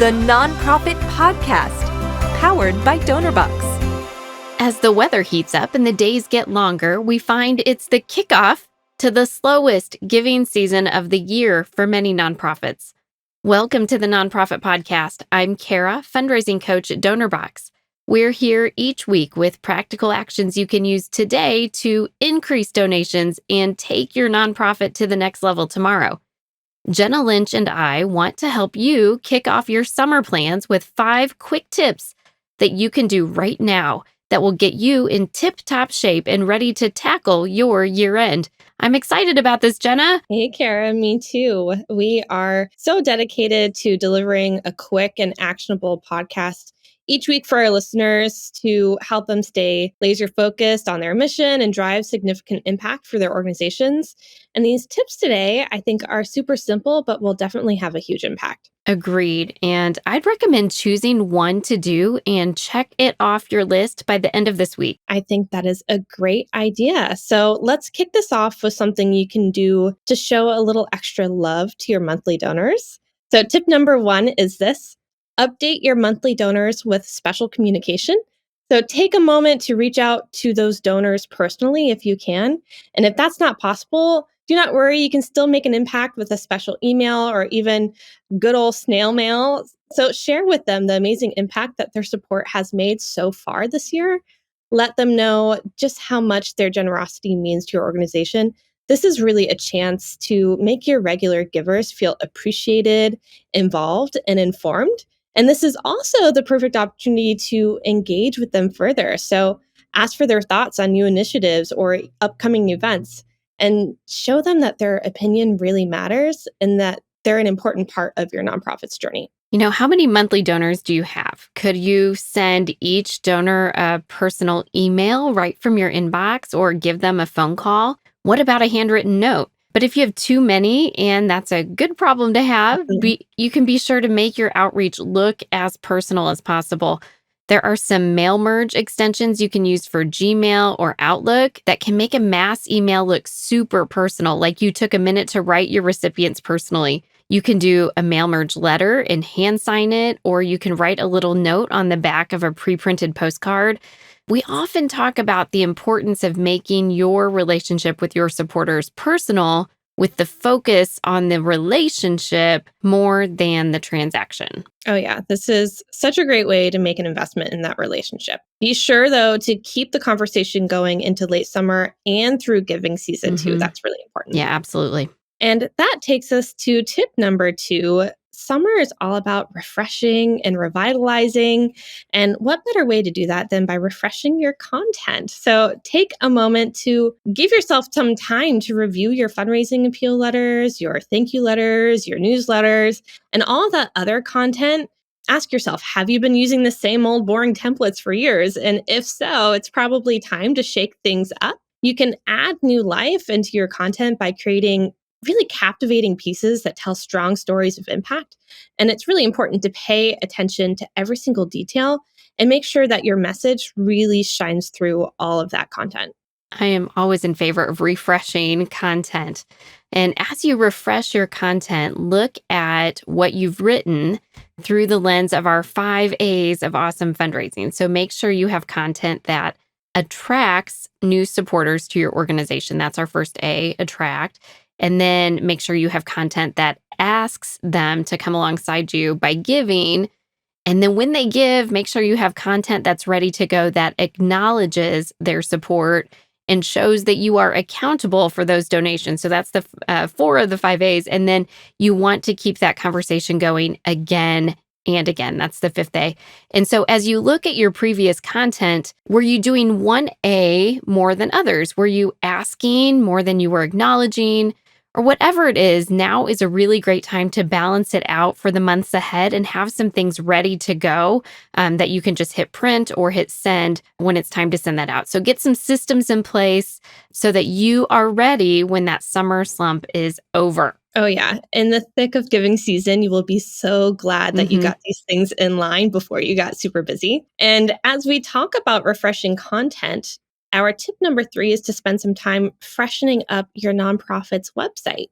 the Nonprofit Podcast, powered by Donorbox. As the weather heats up and the days get longer, we find it's the kickoff to the slowest giving season of the year for many nonprofits. Welcome to the Nonprofit Podcast. I'm Kara, fundraising coach at Donorbox. We're here each week with practical actions you can use today to increase donations and take your nonprofit to the next level tomorrow. Jenna Lynch and I want to help you kick off your summer plans with 5 quick tips that you can do right now that will get you in tip-top shape and ready to tackle your year-end. I'm excited about this, Jenna. Hey, Kara, me too. We are so dedicated to delivering a quick and actionable podcast each week for our listeners to help them stay laser focused on their mission and drive significant impact for their organizations. And these tips today, I think, are super simple, but will definitely have a huge impact. Agreed. And I'd recommend choosing one to do and check it off your list by the end of this week. I think that is a great idea. So let's kick this off with something you can do to show a little extra love to your monthly donors. So tip number 1 is this: update your monthly donors with special communication. So take a moment to reach out to those donors personally if you can. And if that's not possible, do not worry. You can still make an impact with a special email or even good old snail mail. So share with them the amazing impact that their support has made so far this year. Let them know just how much their generosity means to your organization. This is really a chance to make your regular givers feel appreciated, involved, and informed. And this is also the perfect opportunity to engage with them further. So ask for their thoughts on new initiatives or upcoming events and show them that their opinion really matters and that they're an important part of your nonprofit's journey. You know, how many monthly donors do you have? Could you send each donor a personal email right from your inbox or give them a phone call? What about a handwritten note? But if you have too many, and that's a good problem to have, you can be sure to make your outreach look as personal as possible. There are some mail merge extensions you can use for Gmail or Outlook that can make a mass email look super personal, like you took a minute to write your recipients personally. You can do a mail merge letter and hand sign it, or you can write a little note on the back of a pre-printed postcard. We often talk about the importance of making your relationship with your supporters personal, with the focus on the relationship more than the transaction. Oh, yeah. This is such a great way to make an investment in that relationship. Be sure, though, to keep the conversation going into late summer and through giving season too. That's really important. Yeah, absolutely. And that takes us to tip number 2. Summer is all about refreshing and revitalizing. And what better way to do that than by refreshing your content? So take a moment to give yourself some time to review your fundraising appeal letters, your thank you letters, your newsletters, and all that other content. Ask yourself, have you been using the same old boring templates for years? And if so, it's probably time to shake things up. You can add new life into your content by creating really captivating pieces that tell strong stories of impact. And it's really important to pay attention to every single detail and make sure that your message really shines through all of that content. I am always in favor of refreshing content. And as you refresh your content, look at what you've written through the lens of our 5 A's of awesome fundraising. So make sure you have content that attracts new supporters to your organization. That's our first A, attract. And then make sure you have content that asks them to come alongside you by giving. And then when they give, make sure you have content that's ready to go that acknowledges their support and shows that you are accountable for those donations. So that's the 4 of the 5 A's. And then you want to keep that conversation going again and again. That's the 5th A. And so as you look at your previous content, were you doing one A more than others? Were you asking more than you were acknowledging? Or whatever it is, now is a really great time to balance it out for the months ahead and have some things ready to go that you can just hit print or hit send when it's time to send that out. So get some systems in place so that you are ready when that summer slump is over. Oh, yeah. In the thick of giving season, you will be so glad that you got these things in line before you got super busy. And as we talk about refreshing content, our tip number 3 is to spend some time freshening up your nonprofit's website.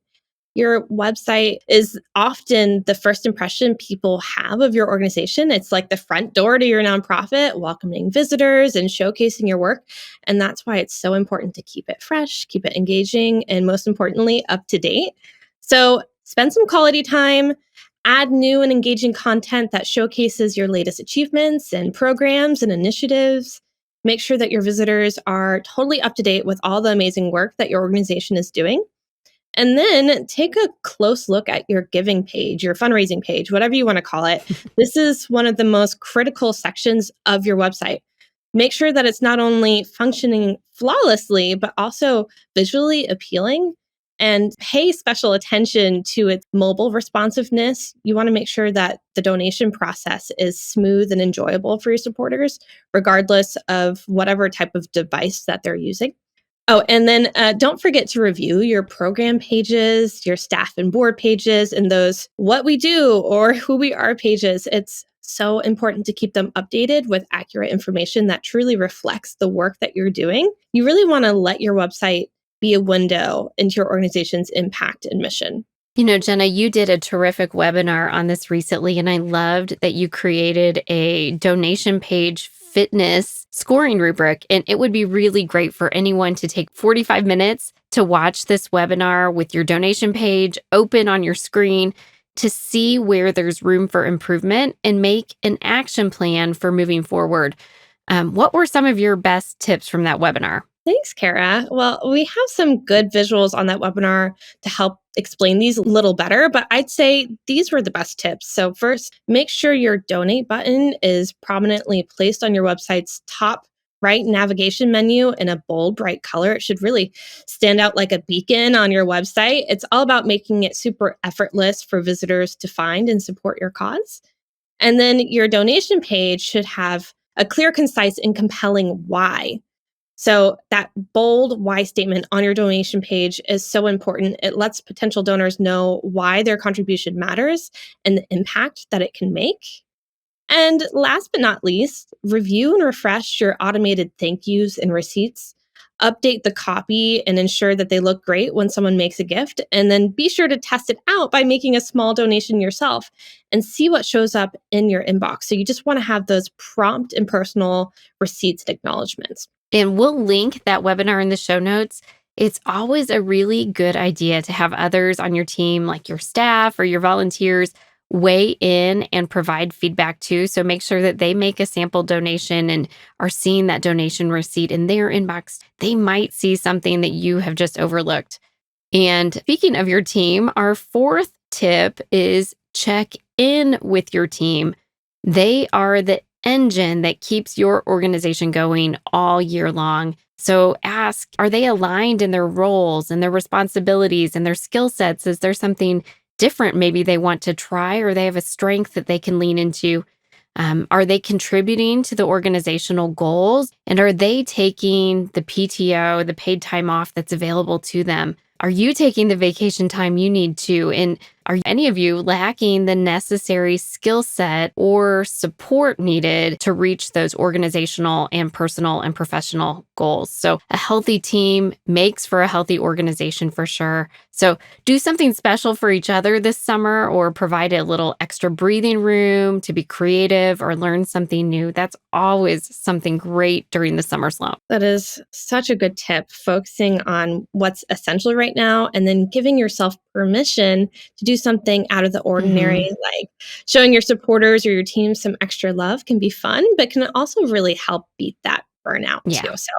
Your website is often the first impression people have of your organization. It's like the front door to your nonprofit, welcoming visitors and showcasing your work. And that's why it's so important to keep it fresh, keep it engaging, and most importantly, up to date. So spend some quality time, add new and engaging content that showcases your latest achievements and programs and initiatives. Make sure that your visitors are totally up to date with all the amazing work that your organization is doing. And then take a close look at your giving page, your fundraising page, whatever you want to call it. This is one of the most critical sections of your website. Make sure that it's not only functioning flawlessly, but also visually appealing, and pay special attention to its mobile responsiveness. You want to make sure that the donation process is smooth and enjoyable for your supporters, regardless of whatever type of device that they're using. Oh, and then don't forget to review your program pages, your staff and board pages, and those what we do or who we are pages. It's so important to keep them updated with accurate information that truly reflects the work that you're doing. You really want to let your website be a window into your organization's impact and mission. You know, Jenna, you did a terrific webinar on this recently, and I loved that you created a donation page fitness scoring rubric. And it would be really great for anyone to take 45 minutes to watch this webinar with your donation page open on your screen to see where there's room for improvement and make an action plan for moving forward. What were some of your best tips from that webinar? Thanks, Kara. Well, we have some good visuals on that webinar to help explain these a little better, but I'd say these were the best tips. So first, make sure your donate button is prominently placed on your website's top right navigation menu in a bold, bright color. It should really stand out like a beacon on your website. It's all about making it super effortless for visitors to find and support your cause. And then your donation page should have a clear, concise, and compelling why. So that bold why statement on your donation page is so important. It lets potential donors know why their contribution matters and the impact that it can make. And last but not least, review and refresh your automated thank yous and receipts. Update the copy and ensure that they look great when someone makes a gift. And then be sure to test it out by making a small donation yourself and see what shows up in your inbox. So you just want to have those prompt and personal receipts and acknowledgments. And we'll link that webinar in the show notes. It's always a really good idea to have others on your team, like your staff or your volunteers, weigh in and provide feedback too. So make sure that they make a sample donation and are seeing that donation receipt in their inbox. They might see something that you have just overlooked. And speaking of your team, our fourth tip is check in with your team. They are the engine that keeps your organization going all year long. So ask, are they aligned in their roles and their responsibilities and their skill sets? Is there something different maybe they want to try, or they have a strength that they can lean into? Are they contributing to the organizational goals? And are they taking the PTO, the paid time off that's available to them? Are you taking the vacation time you need to? And are any of you lacking the necessary skill set or support needed to reach those organizational and personal and professional goals? So a healthy team makes for a healthy organization for sure. So do something special for each other this summer, or provide a little extra breathing room to be creative or learn something new. That's always something great during the summer slump. That is such a good tip, focusing on what's essential right now and then giving yourself permission to do something out of the ordinary, like showing your supporters or your team some extra love can be fun, but can also really help beat that burnout too. So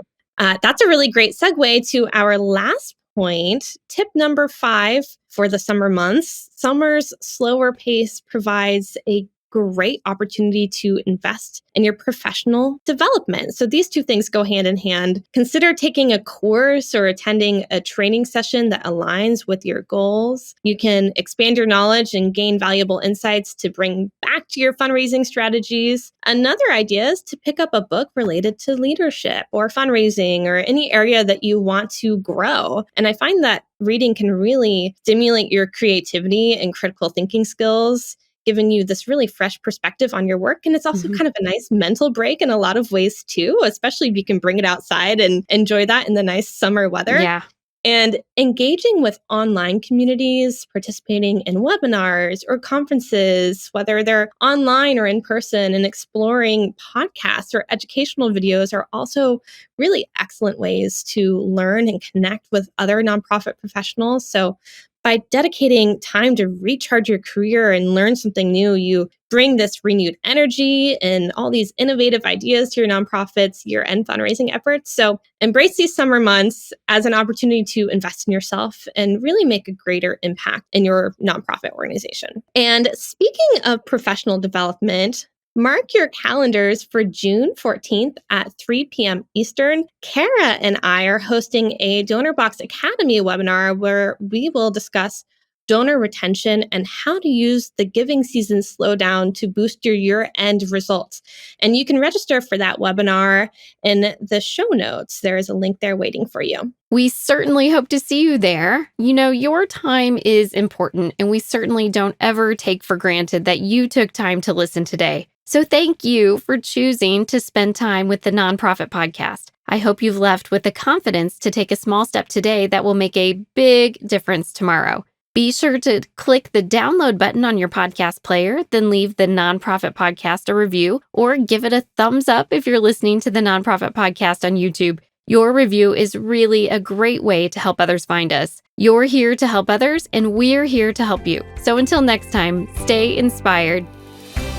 that's a really great segue to our last point. Tip number 5 for the summer months. Summer's slower pace provides a great opportunity to invest in your professional development. So these two things go hand in hand. Consider taking a course or attending a training session that aligns with your goals. You can expand your knowledge and gain valuable insights to bring back to your fundraising strategies. Another idea is to pick up a book related to leadership or fundraising or any area that you want to grow. And I find that reading can really stimulate your creativity and critical thinking skills, giving you this really fresh perspective on your work. And it's also kind of a nice mental break in a lot of ways too, especially if you can bring it outside and enjoy that in the nice summer weather. Yeah. And engaging with online communities, participating in webinars or conferences, whether they're online or in person, and exploring podcasts or educational videos are also really excellent ways to learn and connect with other nonprofit professionals. So by dedicating time to recharge your career and learn something new, you bring this renewed energy and all these innovative ideas to your nonprofit's year-end fundraising efforts. So embrace these summer months as an opportunity to invest in yourself and really make a greater impact in your nonprofit organization. And speaking of professional development, mark your calendars for June 14th at 3 p.m. Eastern. Kara and I are hosting a Donorbox Academy webinar where we will discuss donor retention and how to use the giving season slowdown to boost your year-end results. And you can register for that webinar in the show notes. There is a link there waiting for you. We certainly hope to see you there. You know, your time is important, and we certainly don't ever take for granted that you took time to listen today. So thank you for choosing to spend time with the Nonprofit Podcast. I hope you've left with the confidence to take a small step today that will make a big difference tomorrow. Be sure to click the download button on your podcast player, then leave the Nonprofit Podcast a review, or give it a thumbs up if you're listening to the Nonprofit Podcast on YouTube. Your review is really a great way to help others find us. You're here to help others, and we're here to help you. So until next time, stay inspired.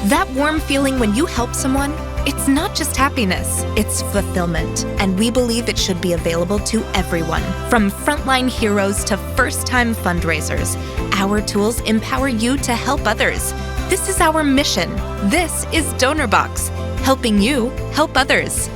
That warm feeling when you help someone, it's not just happiness, it's fulfillment. And we believe it should be available to everyone, from frontline heroes to first-time fundraisers. Our tools empower you to help others. This is our mission. This is Donorbox, helping you help others.